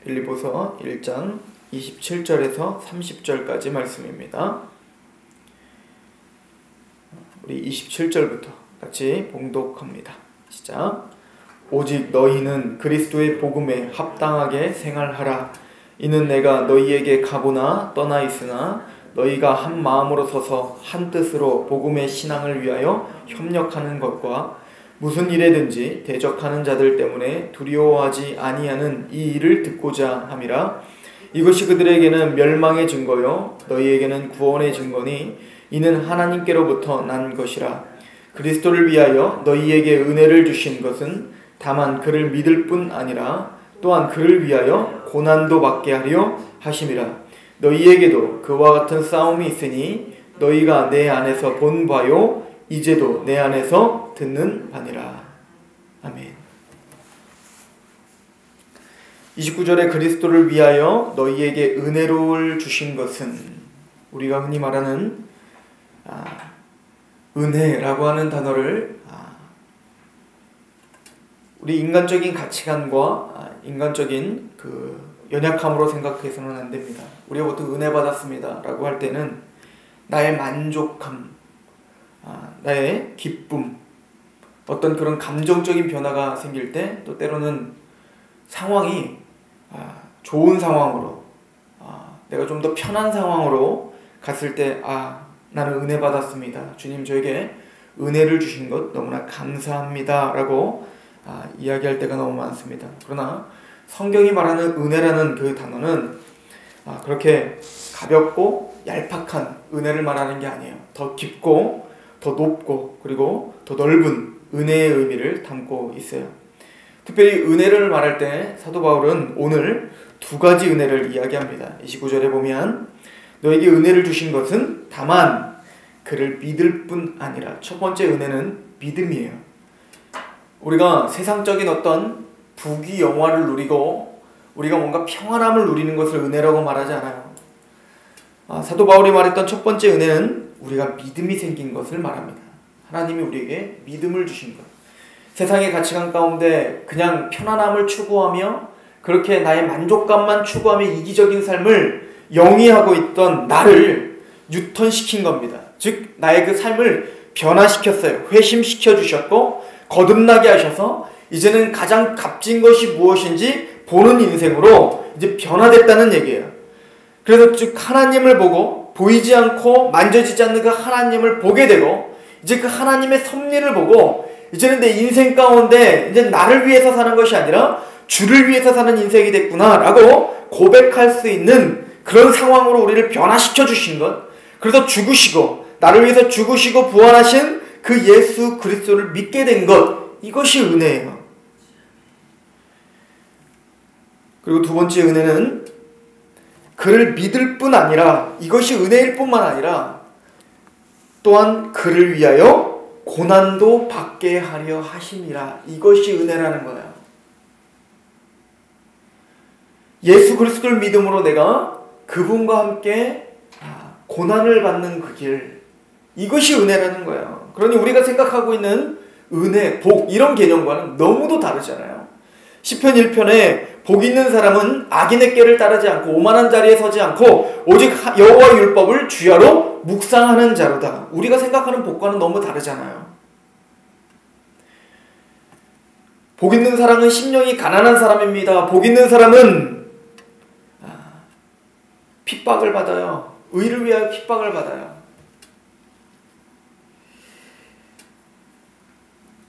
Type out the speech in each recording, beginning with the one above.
빌립보서 1장 27절에서 30절까지 말씀입니다. 우리 27절부터 같이 봉독합니다. 시작. 오직 너희는 그리스도의 복음에 합당하게 생활하라. 이는 내가 너희에게 가보나 떠나 있으나 너희가 한 마음으로 서서 한 뜻으로 복음의 신앙을 위하여 협력하는 것과 무슨 일에든지 대적하는 자들 때문에 두려워하지 아니하는 이 일을 듣고자 함이라. 이것이 그들에게는 멸망의 증거요 너희에게는 구원의 증거니 이는 하나님께로부터 난 것이라. 그리스도를 위하여 너희에게 은혜를 주신 것은 다만 그를 믿을 뿐 아니라 또한 그를 위하여 고난도 받게 하려 하심이라. 너희에게도 그와 같은 싸움이 있으니 너희가 내 안에서 본 바요 이제도 내 안에서 듣는 바니라. 아멘. 29절에 그리스도를 위하여 너희에게 은혜를 주신 것은 우리가 흔히 말하는 은혜라고 하는 단어를 우리 인간적인 가치관과 인간적인 그 연약함으로 생각해서는 안 됩니다. 우리가 보통 은혜 받았습니다 라고 할 때는 나의 만족함, 나의 기쁨, 어떤 그런 감정적인 변화가 생길 때 또 때로는 상황이 좋은 상황으로 내가 좀 더 편한 상황으로 갔을 때 나는 은혜 받았습니다. 주님 저에게 은혜를 주신 것 너무나 감사합니다 라고 이야기할 때가 너무 많습니다. 그러나 성경이 말하는 은혜라는 그 단어는 그렇게 가볍고 얄팍한 은혜를 말하는 게 아니에요. 더 깊고 더 높고 그리고 더 넓은 은혜의 의미를 담고 있어요. 특별히 은혜를 말할 때 사도 바울은 오늘 두 가지 은혜를 이야기합니다. 29절에 보면 너에게 은혜를 주신 것은 다만 그를 믿을 뿐 아니라. 첫 번째 은혜는 믿음이에요. 우리가 세상적인 어떤 부귀 영화를 누리고 우리가 뭔가 평안함을 누리는 것을 은혜라고 말하지 않아요. 사도 바울이 말했던 첫 번째 은혜는 우리가 믿음이 생긴 것을 말합니다. 하나님이 우리에게 믿음을 주신 것. 세상의 가치관 가운데 그냥 편안함을 추구하며 그렇게 나의 만족감만 추구하며 이기적인 삶을 영위하고 있던 나를 유턴시킨 겁니다. 즉 나의 그 삶을 변화시켰어요. 회심시켜 주셨고 거듭나게 하셔서 이제는 가장 값진 것이 무엇인지 보는 인생으로 이제 변화됐다는 얘기예요. 그래서 즉 하나님을 보고 보이지 않고 만져지지 않는 그 하나님을 보게 되고 이제 그 하나님의 섭리를 보고 이제는 내 인생 가운데 이제 나를 위해서 사는 것이 아니라 주를 위해서 사는 인생이 됐구나 라고 고백할 수 있는 그런 상황으로 우리를 변화시켜 주신 것. 그래서 죽으시고 나를 위해서 죽으시고 부활하신 그 예수 그리스도를 믿게 된 것. 이것이 은혜예요. 그리고 두 번째 은혜는 그를 믿을 뿐 아니라 이것이 은혜일 뿐만 아니라 또한 그를 위하여 고난도 받게 하려 하심이라. 이것이 은혜라는 거예요. 예수 그리스도를 믿음으로 내가 그분과 함께 고난을 받는 그 길. 이것이 은혜라는 거예요. 그러니 우리가 생각하고 있는 은혜, 복 이런 개념과는 너무도 다르잖아요. 시편 1편에 복 있는 사람은 악인의 꾀를 따르지 않고 오만한 자리에 서지 않고 오직 여호와의 율법을 주야로 묵상하는 자로다. 우리가 생각하는 복과는 너무 다르잖아요. 복 있는 사람은 심령이 가난한 사람입니다. 복 있는 사람은 핍박을 받아요. 의를 위하여 핍박을 받아요.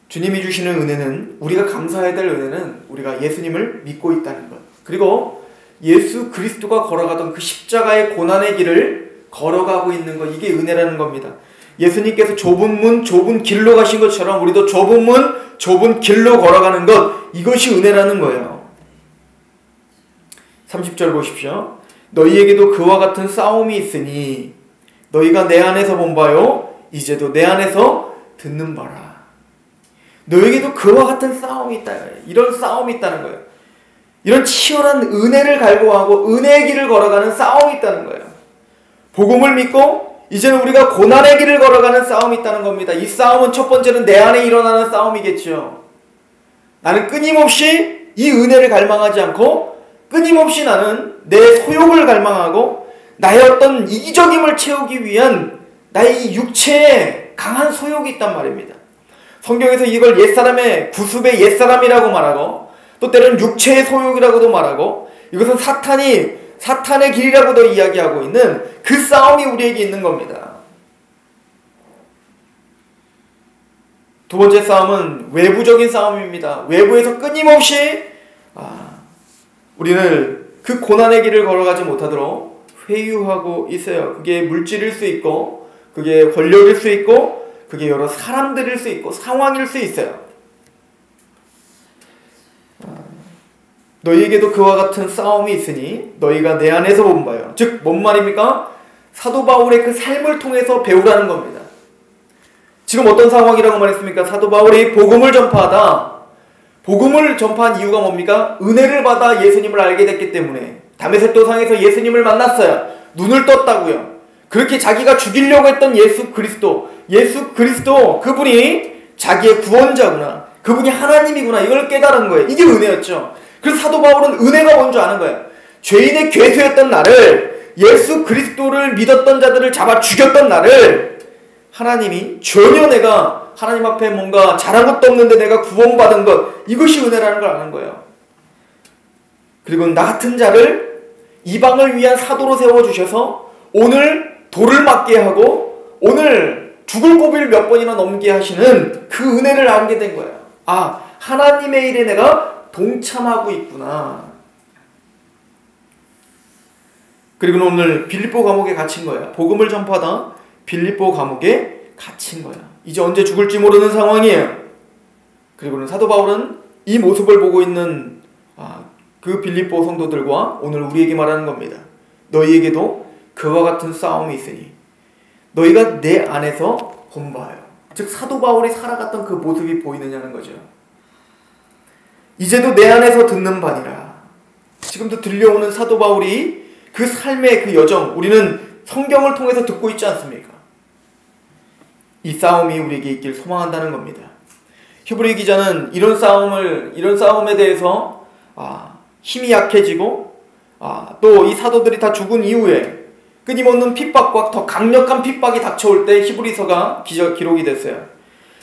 주님이 주시는 은혜는 우리가 감사해야 될 은혜는 우리가 예수님을 믿고 있다는 것. 그리고 예수 그리스도가 걸어가던 그 십자가의 고난의 길을 걸어가고 있는 것. 이게 은혜라는 겁니다. 예수님께서 좁은 문 좁은 길로 가신 것처럼 우리도 좁은 문 좁은 길로 걸어가는 것. 이것이 은혜라는 거예요. 30절 보십시오. 너희에게도 그와 같은 싸움이 있으니 너희가 내 안에서 본 바요 이제도 내 안에서 듣는 바라. 너에게도 그와 같은 싸움이 있다. 이런 싸움이 있다는 거예요. 이런 치열한 은혜를 갈구하고 은혜의 길을 걸어가는 싸움이 있다는 거예요. 복음을 믿고 이제는 우리가 고난의 길을 걸어가는 싸움이 있다는 겁니다. 이 싸움은 첫 번째는 내 안에 일어나는 싸움이겠죠. 나는 끊임없이 이 은혜를 갈망하지 않고 끊임없이 나는 내 소욕을 갈망하고 나의 어떤 이기적임을 채우기 위한 나의 이 육체에 강한 소욕이 있단 말입니다. 성경에서 이걸 옛사람의 구습의 옛사람이라고 말하고 또 때로는 육체의 소욕이라고도 말하고 이것은 사탄의 길이라고도 이야기하고 있는 그 싸움이 우리에게 있는 겁니다. 두 번째 싸움은 외부적인 싸움입니다. 외부에서 끊임없이 우리는 그 고난의 길을 걸어가지 못하도록 회유하고 있어요. 그게 물질일 수 있고 그게 권력일 수 있고 그게 여러 사람들일 수 있고 상황일 수 있어요. 너희에게도 그와 같은 싸움이 있으니 너희가 내 안에서 본 바요. 즉 뭔 말입니까? 사도 바울의 그 삶을 통해서 배우라는 겁니다. 지금 어떤 상황이라고 말했습니까? 사도 바울이 복음을 전파하다. 복음을 전파한 이유가 뭡니까? 은혜를 받아 예수님을 알게 됐기 때문에 다메섹 도상에서 예수님을 만났어요. 눈을 떴다고요. 그렇게 자기가 죽이려고 했던 예수 그리스도 그분이 자기의 구원자구나. 그분이 하나님이구나. 이걸 깨달은 거예요. 이게 은혜였죠. 그래서 사도 바울은 은혜가 뭔 줄 아는 거예요. 죄인의 괴수였던 나를, 예수 그리스도를 믿었던 자들을 잡아 죽였던 나를 하나님이 전혀 내가 하나님 앞에 뭔가 잘한 것도 없는데 내가 구원받은 것, 이것이 은혜라는 걸 아는 거예요. 그리고 나 같은 자를 이방을 위한 사도로 세워주셔서 오늘 돌을 맞게 하고 오늘 죽을 고비를 몇 번이나 넘게 하시는 그 은혜를 알게 된 거예요. 하나님의 일에 내가 동참하고 있구나. 그리고 오늘 빌립보 감옥에 갇힌 거예요. 복음을 전파하다 빌립보 감옥에 갇힌 거예요. 이제 언제 죽을지 모르는 상황이에요. 그리고는 사도 바울은 이 모습을 보고 있는 그 빌립보 성도들과 오늘 우리에게 말하는 겁니다. 너희에게도 그와 같은 싸움이 있으니 너희가 내 안에서 본 바요. 즉 사도 바울이 살아갔던 그 모습이 보이느냐는 거죠. 이제도 내 안에서 듣는 바니라. 지금도 들려오는 사도 바울이 그 삶의 그 여정, 우리는 성경을 통해서 듣고 있지 않습니까? 이 싸움이 우리에게 있길 소망한다는 겁니다. 히브리 기자는 이런 싸움에 대해서 힘이 약해지고 또 이 사도들이 다 죽은 이후에 끊임없는 핍박과 더 강력한 핍박이 닥쳐올 때 히브리서가 기록이 됐어요.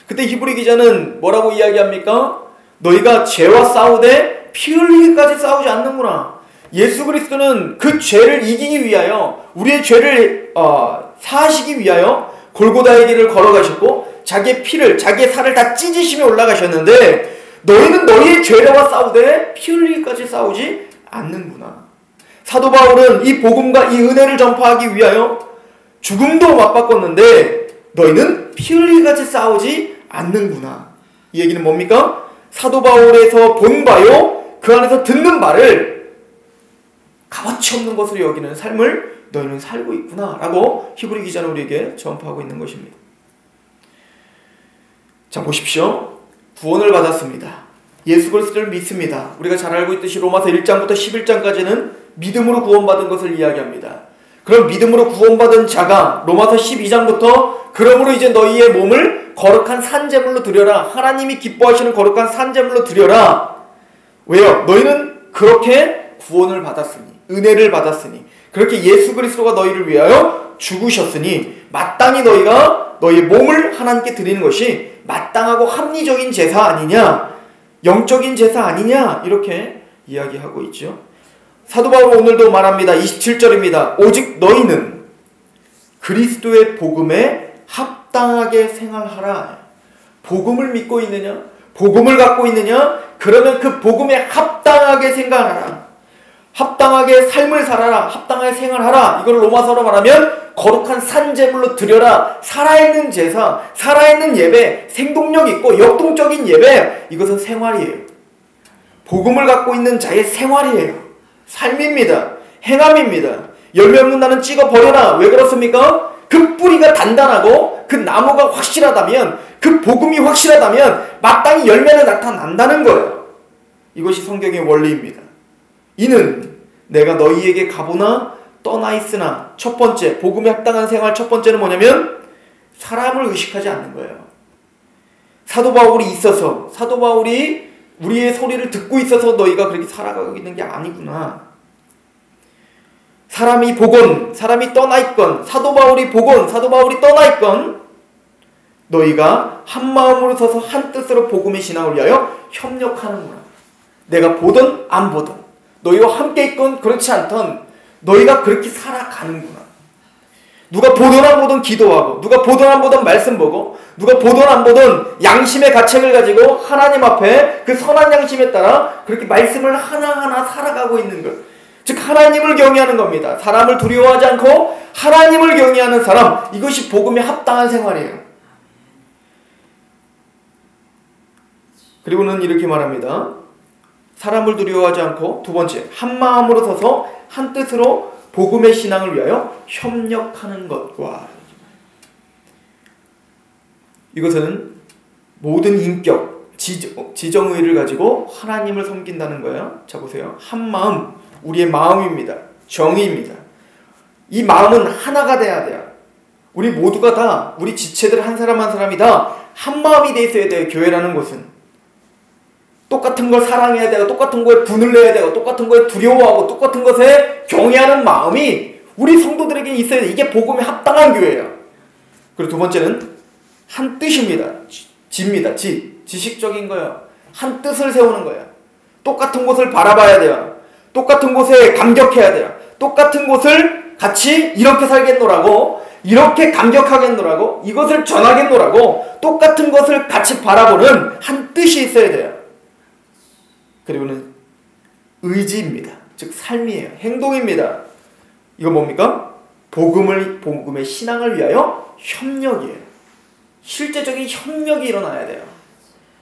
그때 히브리 기자는 뭐라고 이야기합니까? 너희가 죄와 싸우되 피 흘리기까지 싸우지 않는구나. 예수 그리스도는 그 죄를 이기기 위하여 우리의 죄를 사하시기 위하여 골고다의 길을 걸어가셨고 자기의 피를 자기의 살을 다 찢으시며 올라가셨는데 너희는 너희의 죄와 싸우되 피 흘리기까지 싸우지 않는구나. 사도 바울은 이 복음과 이 은혜를 전파하기 위하여 죽음도 맞바꿨는데 너희는 피 흘리기까지 싸우지 않는구나. 이 얘기는 뭡니까? 사도 바울에서 본 바요 그 안에서 듣는 바를 값어치 없는 것으로 여기는 삶을 너희는 살고 있구나 라고 히브리 기자는 우리에게 전파하고 있는 것입니다. 자 보십시오. 구원을 받았습니다. 예수 그리스도를 믿습니다. 우리가 잘 알고 있듯이 로마서 1장부터 11장까지는 믿음으로 구원받은 것을 이야기합니다. 그럼 믿음으로 구원받은 자가 로마서 12장부터 그러므로 이제 너희의 몸을 거룩한 산제물로 드려라. 하나님이 기뻐하시는 거룩한 산제물로 드려라. 왜요? 너희는 그렇게 구원을 받았으니, 은혜를 받았으니, 그렇게 예수 그리스도가 너희를 위하여 죽으셨으니 마땅히 너희가 너희의 몸을 하나님께 드리는 것이 마땅하고 합리적인 제사 아니냐, 영적인 제사 아니냐, 이렇게 이야기하고 있죠. 사도 바울은 오늘도 말합니다. 27절입니다. 오직 너희는 그리스도의 복음에 합당하게 생활하라. 복음을 믿고 있느냐? 복음을 갖고 있느냐? 그러면 그 복음에 합당하게 생각하라. 합당하게 삶을 살아라. 합당하게 생활하라. 이걸 로마서로 말하면 거룩한 산제물로 드려라. 살아있는 제사, 살아있는 예배, 생동력 있고 역동적인 예배, 이것은 생활이에요. 복음을 갖고 있는 자의 생활이에요. 삶입니다. 행함입니다. 열매 없는 나는 찍어버려라. 왜 그렇습니까? 그 뿌리가 단단하고 그 나무가 확실하다면, 그 복음이 확실하다면 마땅히 열매는 나타난다는 거예요. 이것이 성경의 원리입니다. 이는 내가 너희에게 가보나 떠나 있으나, 첫 번째 복음에 합당한 생활 첫 번째는 뭐냐면 사람을 의식하지 않는 거예요. 사도 바울이 있어서, 사도 바울이 우리의 소리를 듣고 있어서 너희가 그렇게 살아가고 있는 게 아니구나. 사람이 보건 사람이 떠나 있건, 사도 바울이 보건 사도 바울이 떠나 있건, 너희가 한 마음으로 서서 한 뜻으로 복음의 신앙을 위하여 협력하는구나. 내가 보든 안 보든, 너희와 함께 있건 그렇지 않던 너희가 그렇게 살아가는구나. 누가 보든 안 보든 기도하고, 누가 보든 안 보든 말씀 보고, 누가 보든 안 보든 양심의 가책을 가지고 하나님 앞에 그 선한 양심에 따라 그렇게 말씀을 하나하나 살아가고 있는 것, 즉 하나님을 경외하는 겁니다. 사람을 두려워하지 않고 하나님을 경외하는 사람, 이것이 복음에 합당한 생활이에요. 그리고는 이렇게 말합니다. 사람을 두려워하지 않고, 두 번째, 한 마음으로 서서 한 뜻으로 복음의 신앙을 위하여 협력하는 것과, 이것은 모든 인격, 지정의를 가지고 하나님을 섬긴다는 거예요. 자 보세요. 한 마음, 우리의 마음입니다. 정의입니다. 이 마음은 하나가 돼야 돼요. 우리 모두가 다, 우리 지체들 한 사람 한 사람이 다 한 마음이 돼 있어야 돼요. 교회라는 곳은. 똑같은 걸 사랑해야 되고, 똑같은 거에 분을 내야 되고, 똑같은 거에 두려워하고, 똑같은 것에 경외하는 마음이 우리 성도들에게 있어야 돼. 이게 복음에 합당한 교회예요. 그리고 두 번째는 한 뜻입니다. 지입니다. 지식적인 거예요. 한 뜻을 세우는 거예요. 똑같은 곳을 바라봐야 돼요. 똑같은 곳에 감격해야 돼요. 똑같은 곳을 같이 이렇게 살겠노라고, 이렇게 감격하겠노라고, 이것을 전하겠노라고, 똑같은 것을 같이 바라보는 한 뜻이 있어야 돼요. 그리고는 의지입니다. 즉 삶이에요. 행동입니다. 이거 뭡니까? 복음의 신앙을 위하여 협력이에요. 실제적인 협력이 일어나야 돼요.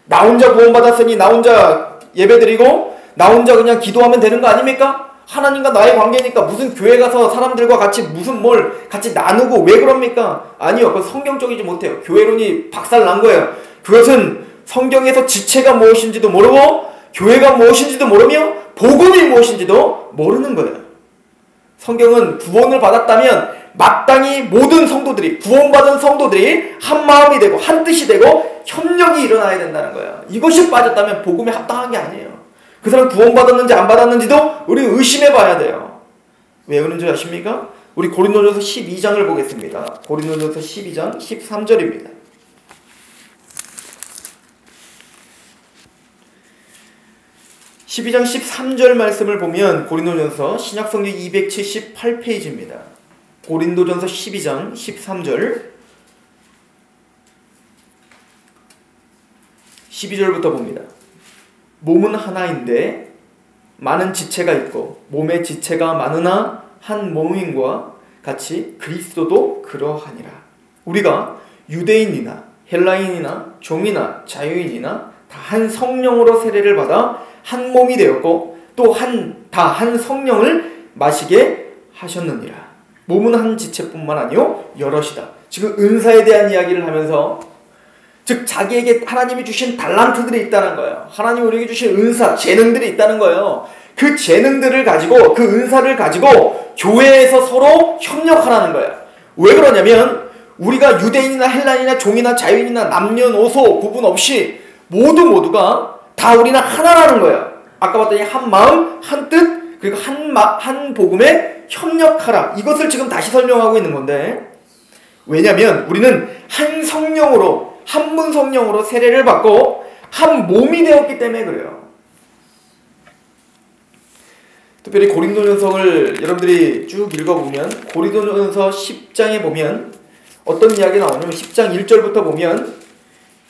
나 혼자 구원받았으니 나 혼자 예배드리고 나 혼자 그냥 기도하면 되는 거 아닙니까? 하나님과 나의 관계니까 무슨 교회 가서 사람들과 같이 무슨 뭘 같이 나누고 왜 그럽니까? 아니요. 그건 성경적이지 못해요. 교회론이 박살난 거예요. 그것은 성경에서 지체가 무엇인지도 모르고 교회가 무엇인지도 모르며 복음이 무엇인지도 모르는 거예요. 성경은 구원을 받았다면 마땅히 모든 성도들이, 구원받은 성도들이 한 마음이 되고 한 뜻이 되고 협력이 일어나야 된다는 거예요. 이것이 빠졌다면 복음에 합당한 게 아니에요. 그 사람 구원받았는지 안 받았는지도 우리 의심해 봐야 돼요. 왜 그런 줄 아십니까? 우리 고린도전서 12장을 보겠습니다. 고린도전서 12장 13절입니다. 12장 13절 말씀을 보면 고린도전서 신약성경 278페이지입니다. 고린도전서 12장 13절 12절부터 봅니다. 몸은 하나인데 많은 지체가 있고 몸의 지체가 많으나 한 몸인과 같이 그리스도도 그러하니라. 우리가 유대인이나 헬라인이나 종이나 자유인이나 다 한 성령으로 세례를 받아 한 몸이 되었고 또 다 한 성령을 마시게 하셨느니라. 몸은 한 지체뿐만 아니요 여럿이다. 지금 은사에 대한 이야기를 하면서, 즉 자기에게 하나님이 주신 달란트들이 있다는 거예요. 하나님이 우리에게 주신 은사, 재능들이 있다는 거예요. 그 재능들을 가지고, 그 은사를 가지고 교회에서 서로 협력하라는 거예요. 왜 그러냐면 우리가 유대인이나 헬라인이나 종이나 자유인이나 남녀노소 구분 없이 모두가 다 우리는 하나라는 거예요. 아까 봤더니 한 마음, 한 뜻, 그리고 한 복음에 협력하라. 이것을 지금 다시 설명하고 있는 건데, 왜냐하면 우리는 한 성령으로, 한 분 성령으로 세례를 받고 한 몸이 되었기 때문에 그래요. 특별히 고린도전서를 여러분들이 쭉 읽어보면, 고린도전서 10장에 보면 어떤 이야기 나오냐면 10장 1절부터 보면,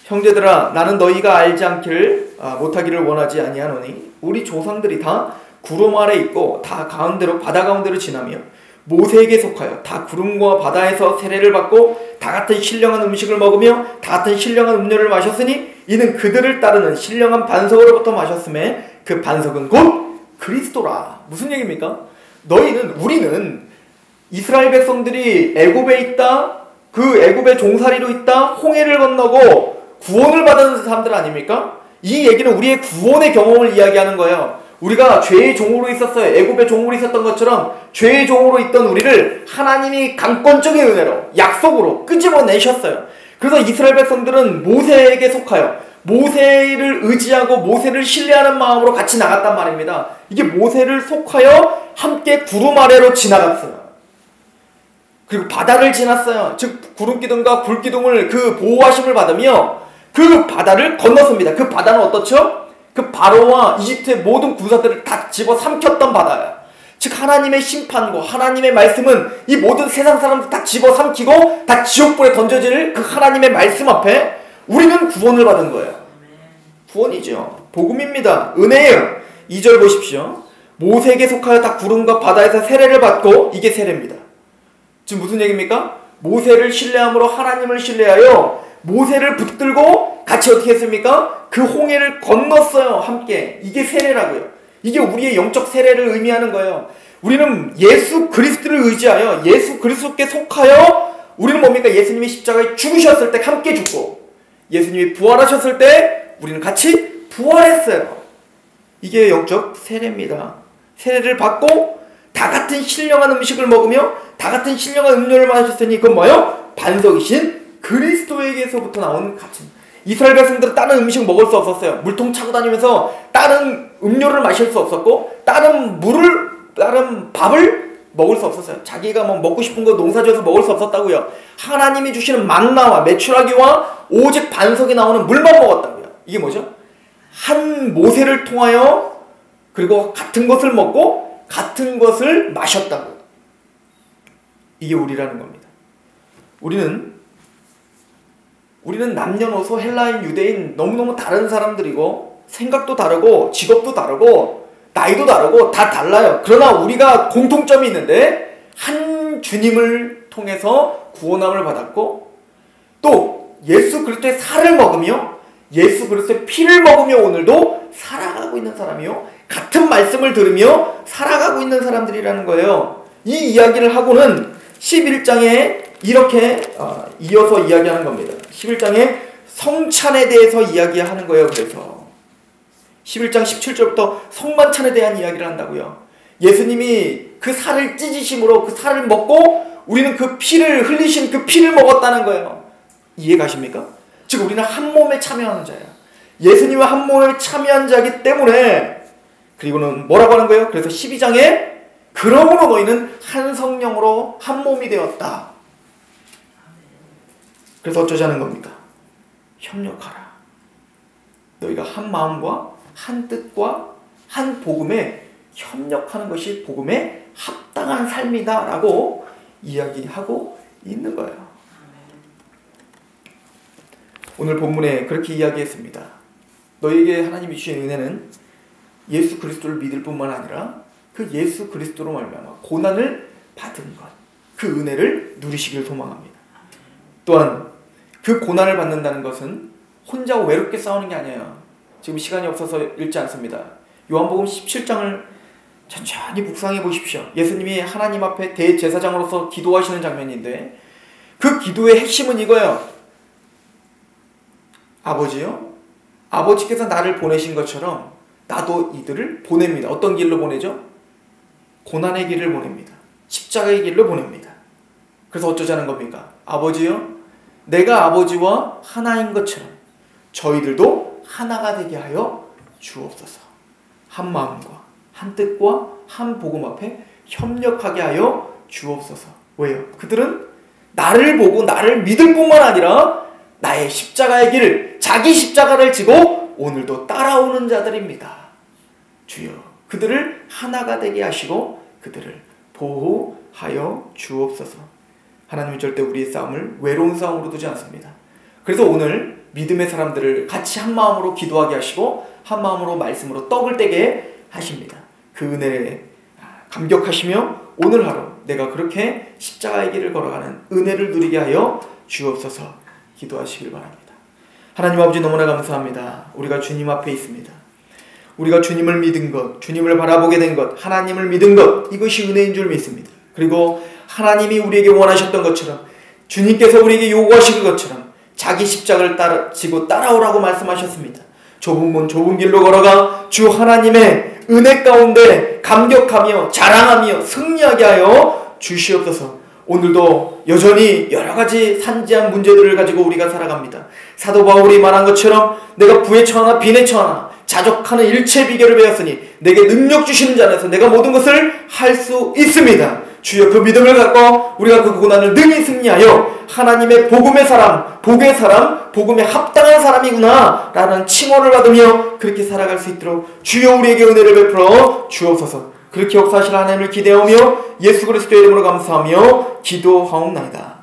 형제들아 나는 너희가 알지 않기를 못하기를 원하지 아니하노니 우리 조상들이 다 구름 아래 있고 다 바다 가운데로 지나며 모세에게 속하여 다 구름과 바다에서 세례를 받고 다 같은 신령한 음식을 먹으며 다 같은 신령한 음료를 마셨으니 이는 그들을 따르는 신령한 반석으로부터 마셨음에 그 반석은 곧 그리스도라. 무슨 얘기입니까? 우리는 이스라엘 백성들이 애굽에 있다, 그 애굽의 종살이로 있다, 홍해를 건너고 구원을 받은 사람들 아닙니까? 이 얘기는 우리의 구원의 경험을 이야기하는 거예요. 우리가 죄의 종으로 있었어요. 애굽의 종으로 있었던 것처럼 죄의 종으로 있던 우리를 하나님이 강권적인 은혜로, 약속으로 끄집어내셨어요. 그래서 이스라엘 백성들은 모세에게 속하여 모세를 의지하고 모세를 신뢰하는 마음으로 같이 나갔단 말입니다. 이게 모세를 속하여 함께 구름 아래로 지나갔어요. 그리고 바다를 지났어요. 즉 구름기둥과 불기둥을 그 보호하심을 받으며 그 바다를 건넜습니다. 그 바다는 어떻죠? 그 바로와 이집트의 모든 군사들을 다 집어 삼켰던 바다예요. 즉 하나님의 심판과 하나님의 말씀은 이 모든 세상 사람들 다 집어 삼키고 다 지옥불에 던져질 그 하나님의 말씀 앞에 우리는 구원을 받은 거예요. 구원이죠. 복음입니다. 은혜예요. 2절 보십시오. 모세에게 속하여 다 구름과 바다에서 세례를 받고, 이게 세례입니다. 지금 무슨 얘기입니까? 모세를 신뢰함으로 하나님을 신뢰하여 모세를 붙들고 같이 어떻게 했습니까? 그 홍해를 건넜어요. 함께. 이게 세례라고요. 이게 우리의 영적 세례를 의미하는 거예요. 우리는 예수 그리스도를 의지하여 예수 그리스도께 속하여 우리는 뭡니까? 예수님이 십자가에 죽으셨을 때 함께 죽고 예수님이 부활하셨을 때 우리는 같이 부활했어요. 이게 영적 세례입니다. 세례를 받고 다 같은 신령한 음식을 먹으며 다 같은 신령한 음료를 마셨으니 그건 뭐예요? 반석이신 그리스도에게서부터 나온 가치. 이스라엘 백성들은 다른 음식 먹을 수 없었어요. 물통 차고 다니면서 다른 음료를 마실 수 없었고 다른 밥을 먹을 수 없었어요. 자기가 뭐 먹고 싶은 거 농사지어서 먹을 수 없었다고요. 하나님이 주시는 만나와 메추라기와 오직 반석이 나오는 물만 먹었다고요. 이게 뭐죠? 한 모세를 통하여 그리고 같은 것을 먹고 같은 것을 마셨다고요. 이게 우리라는 겁니다. 우리는 남녀노소 헬라인 유대인 너무너무 다른 사람들이고 생각도 다르고 직업도 다르고 나이도 다르고 다 달라요. 그러나 우리가 공통점이 있는데 한 주님을 통해서 구원함을 받았고 또 예수 그리스도의 살을 먹으며 예수 그리스도의 피를 먹으며 오늘도 살아가고 있는 사람이요. 같은 말씀을 들으며 살아가고 있는 사람들이라는 거예요. 이 이야기를 하고는 11장에 이렇게 이어서 이야기하는 겁니다. 11장에 성찬에 대해서 이야기하는 거예요. 그래서 11장 17절부터 성만찬에 대한 이야기를 한다고요. 예수님이 그 살을 찢으심으로 그 살을 먹고 우리는 그 피를 흘리신 그 피를 먹었다는 거예요. 이해 가십니까? 즉 우리는 한 몸에 참여하는 자예요. 예수님은 한 몸에 참여한 자이기 때문에 그리고는 뭐라고 하는 거예요? 그래서 12장에 그러므로 너희는 한 성령으로 한 몸이 되었다. 그래서 어쩌자는 겁니까? 협력하라. 너희가 한 마음과 한 뜻과 한 복음에 협력하는 것이 복음에 합당한 삶이다 라고 이야기하고 있는 거예요. 오늘 본문에 그렇게 이야기했습니다. 너희에게 하나님이 주신 은혜는 예수 그리스도를 믿을 뿐만 아니라 그 예수 그리스도로 말미암아 고난을 받은 것, 그 은혜를 누리시길 소망합니다. 또한 그 고난을 받는다는 것은 혼자 외롭게 싸우는 게 아니에요. 지금 시간이 없어서 읽지 않습니다. 요한복음 17장을 천천히 묵상해 보십시오. 예수님이 하나님 앞에 대제사장으로서 기도하시는 장면인데 그 기도의 핵심은 이거예요. 아버지요, 아버지께서 나를 보내신 것처럼 나도 이들을 보냅니다. 어떤 길로 보내죠? 고난의 길을 보냅니다. 십자가의 길로 보냅니다. 그래서 어쩌자는 겁니까? 아버지요, 내가 아버지와 하나인 것처럼 저희들도 하나가 되게 하여 주옵소서. 한 마음과 한 뜻과 한 복음 앞에 협력하게 하여 주옵소서. 왜요? 그들은 나를 보고 나를 믿을 뿐만 아니라 나의 십자가의 길을, 자기 십자가를 지고 오늘도 따라오는 자들입니다. 주여, 그들을 하나가 되게 하시고 그들을 보호하여 주옵소서. 하나님은 절대 우리의 싸움을 외로운 싸움으로 두지 않습니다. 그래서 오늘 믿음의 사람들을 같이 한 마음으로 기도하게 하시고 한 마음으로 말씀으로 떡을 떼게 하십니다. 그 은혜에 감격하시며 오늘 하루 내가 그렇게 십자가의 길을 걸어가는 은혜를 누리게 하여 주옵소서. 기도하시길 바랍니다. 하나님 아버지, 너무나 감사합니다. 우리가 주님 앞에 있습니다. 우리가 주님을 믿은 것, 주님을 바라보게 된 것, 하나님을 믿은 것, 이것이 은혜인 줄 믿습니다. 그리고 하나님이 우리에게 원하셨던 것처럼, 주님께서 우리에게 요구하신 것처럼 자기 십자가를 지고 따라오라고 말씀하셨습니다. 좁은 문 좁은 길로 걸어가 주 하나님의 은혜 가운데 감격하며 자랑하며 승리하게 하여 주시옵소서. 오늘도 여전히 여러 가지 산지한 문제들을 가지고 우리가 살아갑니다. 사도 바울이 말한 것처럼 내가 부에 처하나 빈에 처하나 자족하는 일체 비결을 배웠으니 내게 능력 주시는 자 안에서 내가 모든 것을 할 수 있습니다. 주여, 그 믿음을 갖고 우리가 그 고난을 능히 승리하여 하나님의 복음의 사람, 복의 사람, 복음에 합당한 사람이구나 라는 칭호를 받으며 그렇게 살아갈 수 있도록 주여 우리에게 은혜를 베풀어 주옵소서. 그렇게 역사하실 하나님을 기대하며 예수 그리스도의 이름으로 감사하며 기도하옵나이다.